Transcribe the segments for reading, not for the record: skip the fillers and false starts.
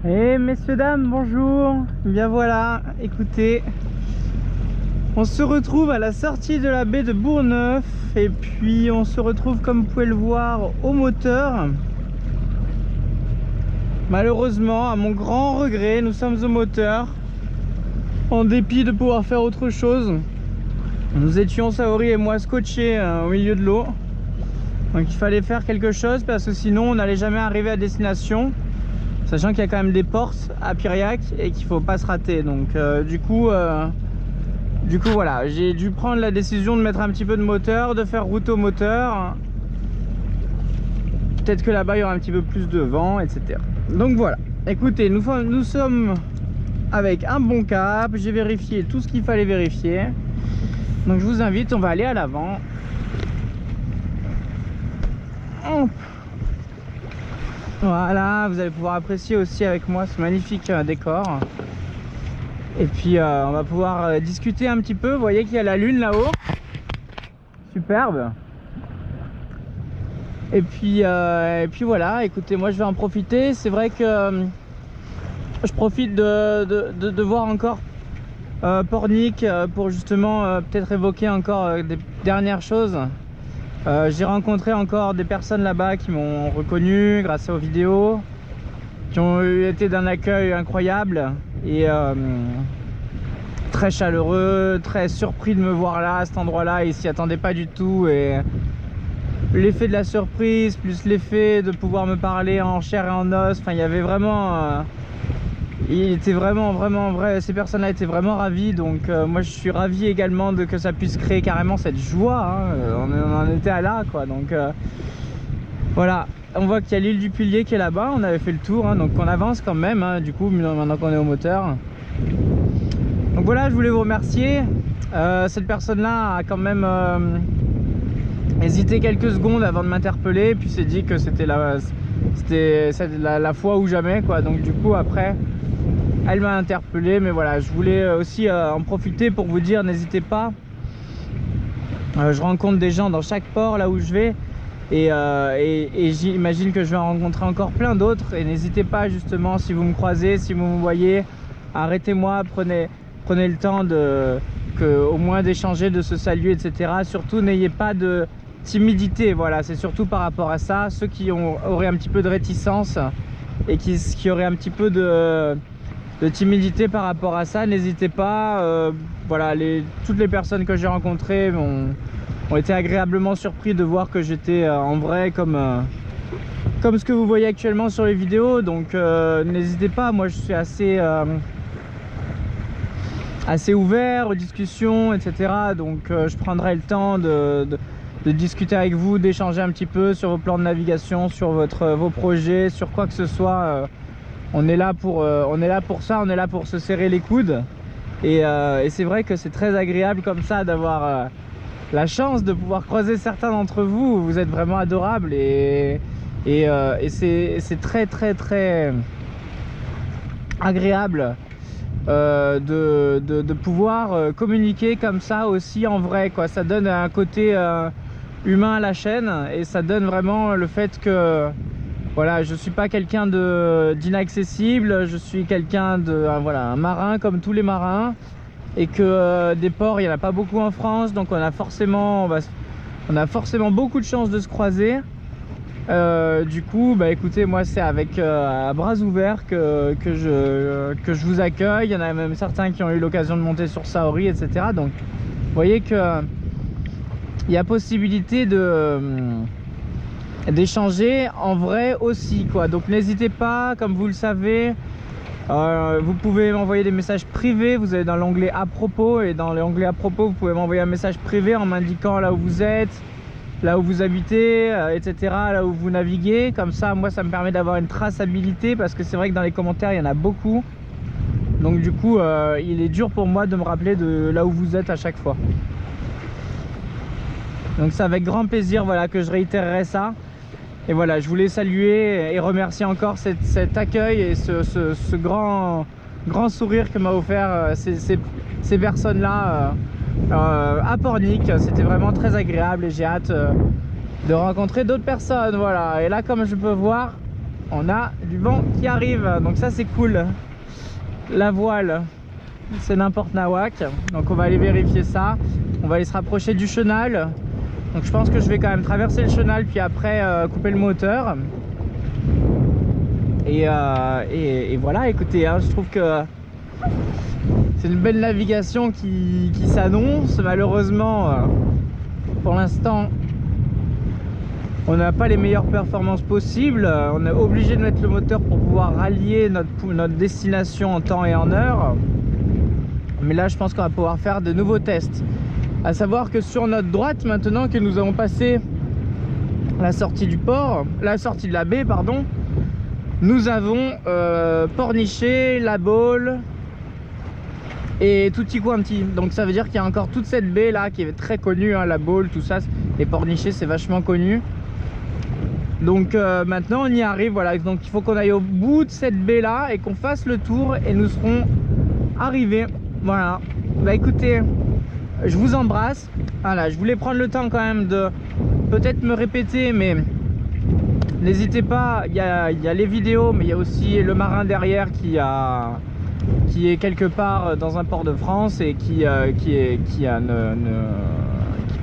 Et messieurs, dames, bonjour. Bien voilà, écoutez, on se retrouve à la sortie de la baie de Bourgneuf. Et puis on se retrouve, comme vous pouvez le voir, au moteur. Malheureusement, à mon grand regret, nous sommes au moteur. En dépit de pouvoir faire autre chose. Nous étions, Saori et moi, scotchés au milieu de l'eau. Donc il fallait faire quelque chose parce que sinon on n'allait jamais arriver à destination. Sachant qu'il y a quand même des portes à Piriac et qu'il faut pas se rater. Donc du coup voilà, j'ai dû prendre la décision de mettre un petit peu de moteur, de faire route au moteur. Peut-être que là-bas il y aura un petit peu plus de vent, etc. Donc voilà, écoutez, nous sommes avec un bon cap. J'ai vérifié tout ce qu'il fallait vérifier. Donc je vous invite, on va aller à l'avant. Voilà, vous allez pouvoir apprécier aussi avec moi ce magnifique décor. Et puis on va pouvoir discuter un petit peu. Vous voyez qu'il y a la lune là-haut. Superbe. Et puis voilà, écoutez, moi je vais en profiter. C'est vrai que je profite de voir encore Pornic pour justement peut-être évoquer encore des dernières choses. J'ai rencontré encore des personnes là-bas qui m'ont reconnu grâce aux vidéos, qui ont été d'un accueil incroyable et très chaleureux, très surpris de me voir là, à cet endroit-là. Ils s'y attendaient pas du tout et l'effet de la surprise plus l'effet de pouvoir me parler en chair et en os, enfin il y avait vraiment il était vraiment vrai, ces personnes-là étaient vraiment ravies. Donc moi je suis ravi également de que ça puisse créer carrément cette joie, hein. On en était à là quoi. Donc voilà, on voit qu'il y a l'île du Pilier qui est là-bas. On avait fait le tour, hein, donc on avance quand même, hein, du coup maintenant qu'on est au moteur. Donc voilà, je voulais vous remercier. Cette personne-là a quand même hésité quelques secondes avant de m'interpeller, puis s'est dit que c'était la fois ou jamais quoi. Donc du coup après elle m'a interpellé, mais voilà, je voulais aussi en profiter pour vous dire, n'hésitez pas. Je rencontre des gens dans chaque port là où je vais et j'imagine que je vais en rencontrer encore plein d'autres. Et n'hésitez pas justement, si vous me croisez, si vous me voyez, arrêtez-moi, prenez le temps au moins d'échanger, de se saluer, etc. Surtout n'ayez pas de timidité, voilà, c'est surtout par rapport à ça. Ceux qui auraient un petit peu de réticence et qui auraient un petit peu de timidité par rapport à ça, n'hésitez pas. Voilà, toutes les personnes que j'ai rencontrées ont été agréablement surpris de voir que j'étais en vrai comme ce que vous voyez actuellement sur les vidéos. Donc n'hésitez pas, moi je suis assez ouvert aux discussions, etc. Donc je prendrai le temps de discuter avec vous, d'échanger un petit peu sur vos plans de navigation, sur vos projets, sur quoi que ce soit. On est là pour ça, on est là pour se serrer les coudes. Et c'est vrai que c'est très agréable comme ça d'avoir la chance de pouvoir croiser certains d'entre vous. Vous êtes vraiment adorables et c'est très agréable de pouvoir communiquer comme ça aussi en vrai quoi. Ça donne un côté humain à la chaîne et ça donne vraiment le fait que voilà, je suis pas quelqu'un d'inaccessible, je suis quelqu'un voilà, un marin comme tous les marins, et que des ports il n'y en a pas beaucoup en France, donc on a forcément beaucoup de chances de se croiser. Du coup bah écoutez, moi c'est avec à bras ouverts que je vous accueille. Il y en a même certains qui ont eu l'occasion de monter sur Saori, etc. Donc vous voyez que il y a possibilité d'échanger en vrai aussi quoi. Donc n'hésitez pas, comme vous le savez, vous pouvez m'envoyer des messages privés. Vous allez dans l'onglet à propos, et dans l'onglet à propos vous pouvez m'envoyer un message privé en m'indiquant là où vous êtes, là où vous habitez, etc., là où vous naviguez. Comme ça moi ça me permet d'avoir une traçabilité, parce que c'est vrai que dans les commentaires il y en a beaucoup, donc du coup il est dur pour moi de me rappeler de là où vous êtes à chaque fois. Donc c'est avec grand plaisir, voilà, que je réitérerai ça. Et voilà, je voulais saluer et remercier encore cet accueil et ce grand sourire que m'a offert ces personnes-là à Pornic. C'était vraiment très agréable et j'ai hâte de rencontrer d'autres personnes. Voilà, et là comme je peux voir, on a du vent qui arrive, donc ça c'est cool. La voile, c'est n'importe nawak, donc on va aller vérifier ça. On va aller se rapprocher du chenal, donc je pense que je vais quand même traverser le chenal puis après couper le moteur. Et voilà, écoutez, hein, je trouve que c'est une belle navigation qui s'annonce. Malheureusement, pour l'instant, on n'a pas les meilleures performances possibles. On est obligé de mettre le moteur pour pouvoir rallier notre destination en temps et en heure. Mais là, je pense qu'on va pouvoir faire de nouveaux tests. À savoir que sur notre droite, maintenant que nous avons passé la sortie du port, la sortie de la baie, pardon, nous avons Pornichet, La Baule et Tutti Quanti. Donc ça veut dire qu'il y a encore toute cette baie là qui est très connue, hein, La Baule, tout ça. Et Pornichet, c'est vachement connu. Donc maintenant on y arrive, voilà. Donc il faut qu'on aille au bout de cette baie là et qu'on fasse le tour et nous serons arrivés. Voilà. Bah écoutez, je vous embrasse. Voilà, je voulais prendre le temps quand même de peut-être me répéter, mais n'hésitez pas, il y a les vidéos, mais il y a aussi le marin derrière qui est quelque part dans un port de France et qui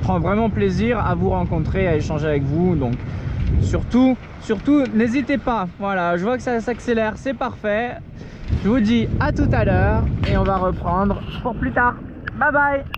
prend vraiment plaisir à vous rencontrer, à échanger avec vous. Donc surtout n'hésitez pas. Voilà, je vois que ça s'accélère, c'est parfait. Je vous dis à tout à l'heure et on va reprendre pour plus tard. Bye bye.